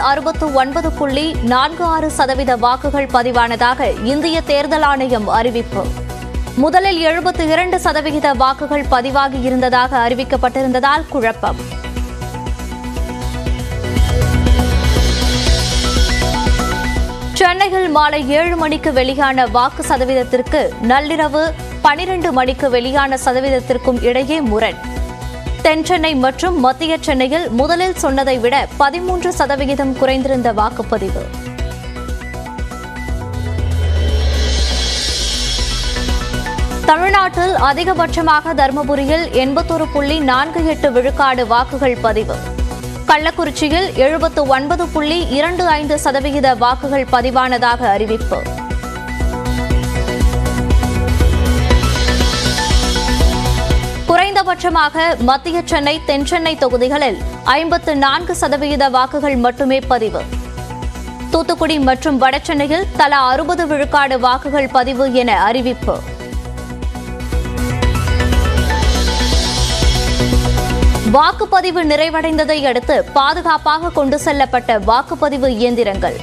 169.46% வாக்குகள் பதிவானதாக இந்திய தேர்தல் ஆணையம் அறிவிப்பு. முதலில் 72% வாக்குகள் பதிவாகி இருந்ததாக அறிவிக்கப்பட்டிருந்ததால் குழப்பம். சென்னையில் மாலை 7 மணிக்கு வெளியான வாக்கு சதவீதத்திற்கு நள்ளிரவு 12 மணிக்கு வெளியான சதவீதத்திற்கும் இடையே முரண். தென்சென்னை மற்றும் மத்திய சென்னையில் முதலில் சொன்னதை விட 13% குறைந்திருந்த வாக்குப்பதிவு. தமிழ்நாட்டில் அதிகபட்சமாக தருமபுரியில் 81.48 விழுக்காடு வாக்குகள் பதிவு. கள்ளக்குறிச்சியில் 79.25% வாக்குகள் பதிவானதாக அறிவிப்பு. குறைந்தபட்சமாக மத்திய சென்னை தென்சென்னை தொகுதிகளில் 54% வாக்குகள் மட்டுமே பதிவு. தூத்துக்குடி மற்றும் வடசென்னையில் தலா 60 விழுக்காடு வாக்குகள் பதிவு என அறிவிப்பு. வாக்குப்பதிவு நிறைவடைந்ததை அடுத்து பாதுகாப்பாக கொண்டு செல்லப்பட்ட வாக்குப்பதிவு இயந்திரங்கள்.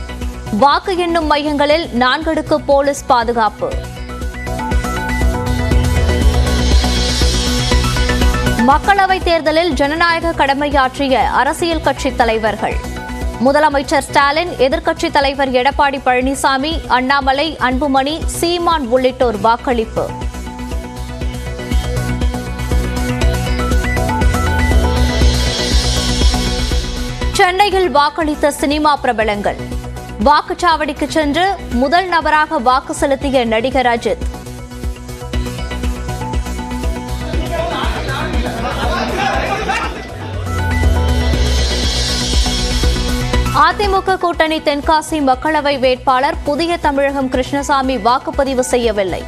வாக்கு எண்ணும் மையங்களில் 4 அடுக்கு போலீஸ் பாதுகாப்பு. மக்களவைத் தேர்தலில் ஜனநாயக கடமையாற்றிய அரசியல் கட்சித் தலைவர்கள். முதலமைச்சர் ஸ்டாலின், எதிர்க்கட்சித் தலைவர் எடப்பாடி பழனிசாமி, அண்ணாமலை, அன்புமணி, சீமான் உள்ளிட்டோர் வாக்களிப்பு. சென்னையில் வாக்களித்த சினிமா பிரபலங்கள். வாக்குச்சாவடிக்கு சென்று முதல் நபராக வாக்கு செலுத்திய நடிகர் அஜித். அதிமுக கூட்டணி தென்காசி மக்களவை வேட்பாளர் புதிய தமிழகம் கிருஷ்ணசாமி வாக்குப்பதிவு செய்யவில்லை.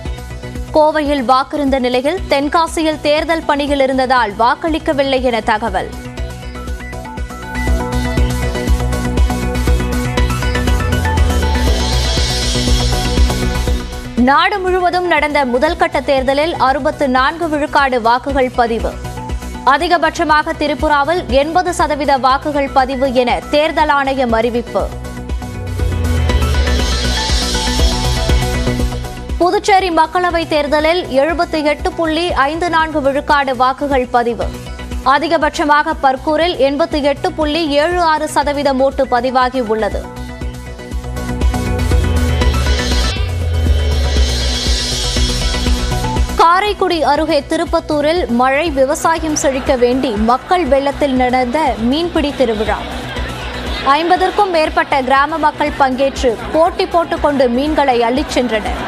கோவையில் வாக்கிருந்த நிலையில் தென்காசியில் தேர்தல் பணியில் இருந்ததால் வாக்களிக்கவில்லை என தகவல். நாடு முழுவதும் நடந்த முதல் கட்ட தேர்தலில் 64 விழுக்காடு வாக்குகள் பதிவு. அதிகபட்சமாக திரிபுராவில் 80% வாக்குகள் பதிவு என தேர்தல் ஆணையம் அறிவிப்பு. புதுச்சேரி மக்களவைத் தேர்தலில் 78.54 விழுக்காடு வாக்குகள் பதிவு. அதிகபட்சமாக பர்கூரில் 88.76% ஓட்டு பதிவாகி உள்ளது. காரைக்குடி அருகே திருப்பத்தூரில் மழை விவசாயம் செழிக்க வேண்டி மக்கள் வெள்ளத்தில் நடந்த மீன்பிடி திருவிழா. 50க்கும் மேற்பட்ட கிராம மக்கள் பங்கேற்று போட்டி போட்டுக்கொண்டு மீன்களை அள்ளிச் சென்றனர்.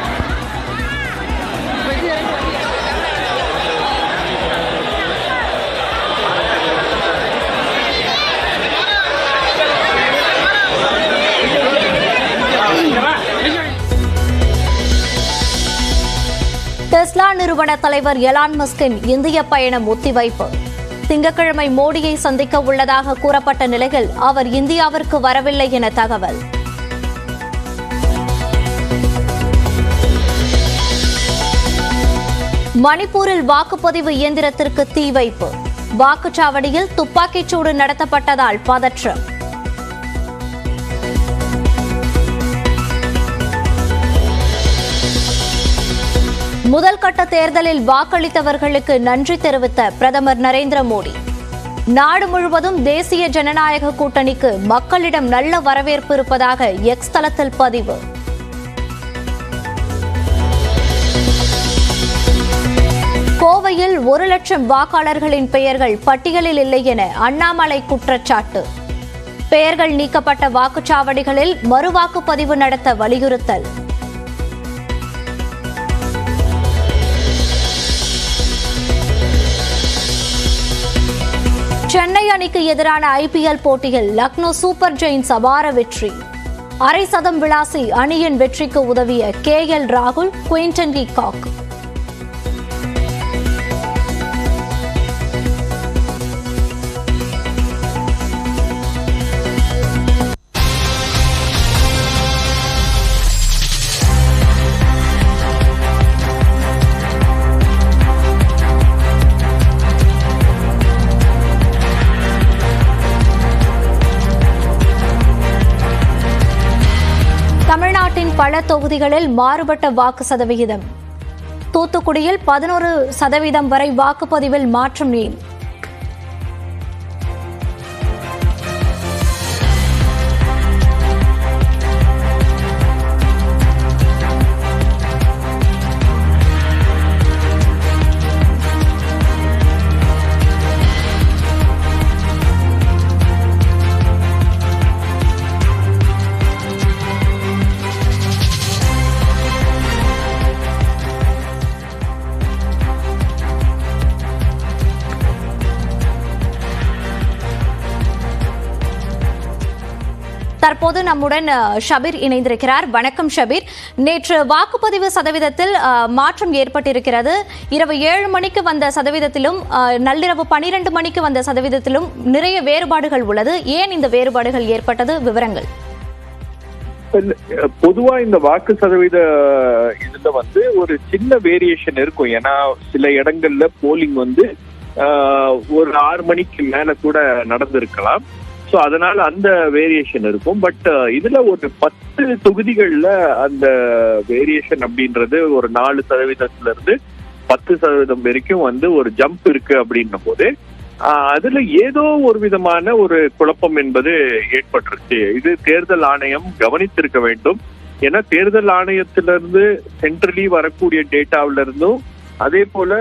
டெஸ்லா நிறுவன தலைவர் எலான் மஸ்கின் இந்திய பயணம் ஒத்திவைப்பு. திங்கட்கிழமை மோடியை சந்திக்க உள்ளதாக கூறப்பட்ட நிலையில் அவர் இந்தியாவிற்கு வரவில்லை என தகவல். மணிப்பூரில் வாக்குப்பதிவு இயந்திரத்திற்கு தீ வைப்பு. வாக்குச்சாவடியில் துப்பாக்கிச்சூடு நடத்தப்பட்டதால் பதற்றம். முதல் கட்ட தேர்தலில் வாக்களித்தவர்களுக்கு நன்றி தெரிவித்த பிரதமர் நரேந்திர மோடி. நாடு முழுவதும் தேசிய ஜனநாயக கூட்டணிக்கு மக்களிடம் நல்ல வரவேற்பு இருப்பதாக எக்ஸ் தளத்தில் பதிவு. கோவையில் 1 லட்சம் வாக்காளர்களின் பெயர்கள் பட்டியலில் இல்லை என அண்ணாமலை குற்றச்சாட்டு. பெயர்கள் நீக்கப்பட்ட வாக்குச்சாவடிகளில் மறுவாக்குப்பதிவு நடத்த வலியுறுத்தல். சென்னை அணிக்கு எதிரான IPL போட்டியில் லக்னோ சூப்பர் ஜெயின்ஸ் அபார வெற்றி. அரை சதம் விளாசி அணியின் வெற்றிக்கு உதவிய KL ராகுல், குயின்டன் டி காக். பல தொகுதிகளில் மாறுபட்ட வாக்கு சதவிகிதம். தூத்துக்குடியில் 11% வரை வாக்குப்பதிவில் மாற்றம் ஏன்? தற்போது நம்முடன் ஷபீர் இணைந்திருக்கிறார். வணக்கம் ஷபீர். நேற்று வாக்குப்பதிவு சதவீதத்தில் மாற்றம் ஏற்பட்டிருக்கிறது. இரவு 7 மணிக்கு வந்த சதவீதத்திலும் நள்ளிரவு 12 மணிக்கு வந்த சதவீதத்திலும் நிறைய வேறுபாடுகள் உள்ளது. ஏன் இந்த வேறுபாடுகள் ஏற்பட்டது? விவரங்கள். பொதுவா இந்த வாக்கு சதவீத இதுல ஒரு சின்ன வேரியேஷன் இருக்கும். ஏன்னா சில இடங்கள்ல போலிங் ஒரு 6 மணிக்கு மேல கூட நடந்திருக்கலாம். ஸோ அதனால அந்த வேரியேஷன் இருக்கும். பட் இதுல ஒரு 10 தொகுதிகள்ல அந்த வேரியேஷன் அப்படின்றது ஒரு 4% இருந்து 10% வரைக்கும் ஒரு ஜம்ப் இருக்கு அப்படின்னும் போது அதுல ஏதோ ஒரு விதமான ஒரு குழப்பம் என்பது ஏற்பட்டுருச்சு. இது தேர்தல் ஆணையம் கவனித்திருக்க வேண்டும். ஏன்னா தேர்தல் ஆணையத்திலிருந்து சென்ட்ரலி வரக்கூடிய டேட்டாவில இருந்தும் அதே போல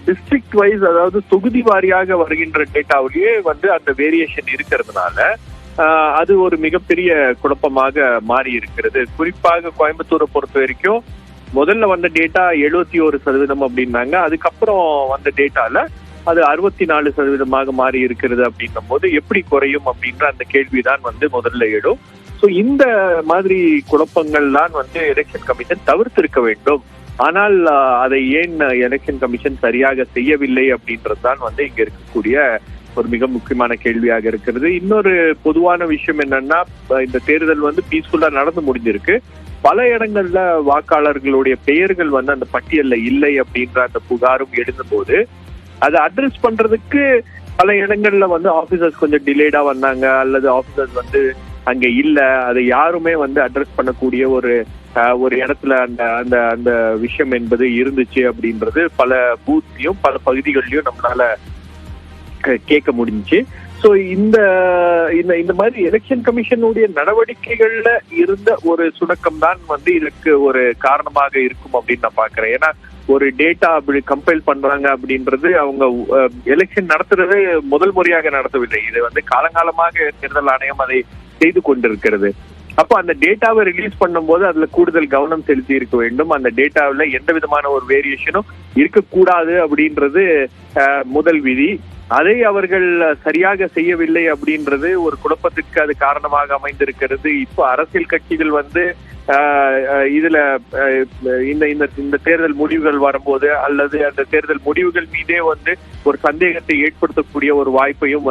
டிஸ்ட்ரிக்ட் வைஸ், அதாவது தொகுதி வாரியாக வருகின்ற டேட்டாவிலேயே அந்த வேரியேஷன் இருக்கிறதுனால அது ஒரு மிகப்பெரிய குழப்பமாக மாறி இருக்கிறது. குறிப்பாக கோயம்புத்தூரை பொறுத்த வரைக்கும் முதல்ல வந்த டேட்டா 71% அப்படின்னாங்க. அதுக்கப்புறம் வந்த டேட்டால அது 64% மாறி இருக்கிறது அப்படின்னும் போது எப்படி குறையும் அப்படின்ற அந்த கேள்விதான் முதல்ல எழும். ஸோ இந்த மாதிரி குழப்பங்கள் தான் எலெக்ஷன் கமிஷன் தவிர்த்திருக்க வேண்டும். ஆனால் அதை ஏன் எலெக்ஷன் கமிஷன் சரியாக செய்யவில்லை அப்படின்றதுதான் இங்க இருக்கக்கூடிய ஒரு மிக முக்கியமான கேள்வியாக இருக்கிறது. இன்னொரு பொதுவான விஷயம் என்னன்னா, இந்த தேர்தல் பீஸ்ஃபுல்லா நடந்து முடிஞ்சிருக்கு. பல இடங்கள்ல வாக்காளர்களுடைய பெயர்கள் அந்த பட்டியல்ல இல்லை அப்படின்ற அந்த புகாரும் எழுந்த போது அதை அட்ரஸ் பண்றதுக்கு பல இடங்கள்ல ஆபீசர்ஸ் கொஞ்சம் டிலேடா வந்தாங்க, அல்லது ஆபீசர்ஸ் அங்க இல்ல. அதை யாருமே அட்ரஸ் பண்ணக்கூடிய ஒரு இடத்துல அந்த அந்த அந்த விஷயம் என்பது இருந்துச்சு அப்படின்றது பல பூத்லயும் பல பகுதிகளிலும் நம்மளால கேட்க முடிஞ்சுச்சு. ஸோ இந்த இந்த மாதிரி எலெக்ஷன் கமிஷனுடைய நடவடிக்கைகள்ல இருந்த ஒரு சுணக்கம் தான் இதற்கு ஒரு காரணமாக இருக்கும் அப்படின்னு நான் பாக்குறேன். ஏன்னா ஒரு டேட்டா அப்படி கம்பைல் பண்றாங்க அப்படின்றது அவங்க எலெக்ஷன் நடத்துறது முதல் முறையாக நடத்தவில்லை. இது காலங்காலமாக தேர்தல் ஆணையம் அதை செய்து கொண்டிருக்கிறது. அப்போ அந்த டேட்டாவை ரிலீஸ் பண்ணும்போது அதுல கூடுதல் கவனம் செலுத்தி இருக்க வேண்டும். அந்த டேட்டாவில எந்த விதமான ஒரு வேரியேஷனும் இருக்கக்கூடாது அப்படின்றது முதல் விதி. அதை அவர்கள் சரியாக செய்யவில்லை அப்படின்றது ஒரு குழப்பத்திற்கு அது காரணமாக அமைந்திருக்கிறது. இப்போ அரசியல் கட்சிகள் இதுல இந்த தேர்தல் முடிவுகள் வரும்போது அல்லது அந்த தேர்தல் முடிவுகள் மீதே ஒரு சந்தேகத்தை ஏற்படுத்தக்கூடிய ஒரு வாய்ப்பையும்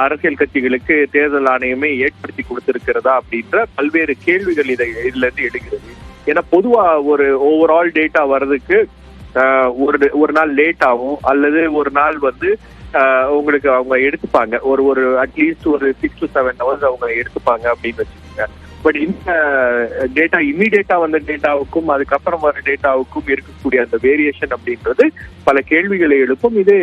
அரசியல் கட்சிகளுக்கு தேர்தல் ஆணையமே ஏற்படுத்தி கொடுத்திருக்கிறதா அப்படின்ற பல்வேறு கேள்விகள் இதுல இருந்து எழுகிறது. ஏன்னா பொதுவா ஒரு ஓவரால் டேட்டா வர்றதுக்கு ஒரு நாள் லேட் ஆகும், அல்லது ஒரு நாள் உங்களுக்கு அவங்க எடுத்துப்பாங்க. ஒரு அட்லீஸ்ட் ஒரு 6 to 7 hours அவங்க எடுத்துப்பாங்க அப்படின்னு வச்சுக்கோங்க. பட் இந்த டேட்டா இம்மிடியேட்டா வந்த டேட்டாவுக்கும் அதுக்கப்புறம் வர டேட்டாவுக்கும் இருக்கக்கூடிய அந்த வேரியேஷன் அப்படின்றது பல கேள்விகளை எழுப்பும். இது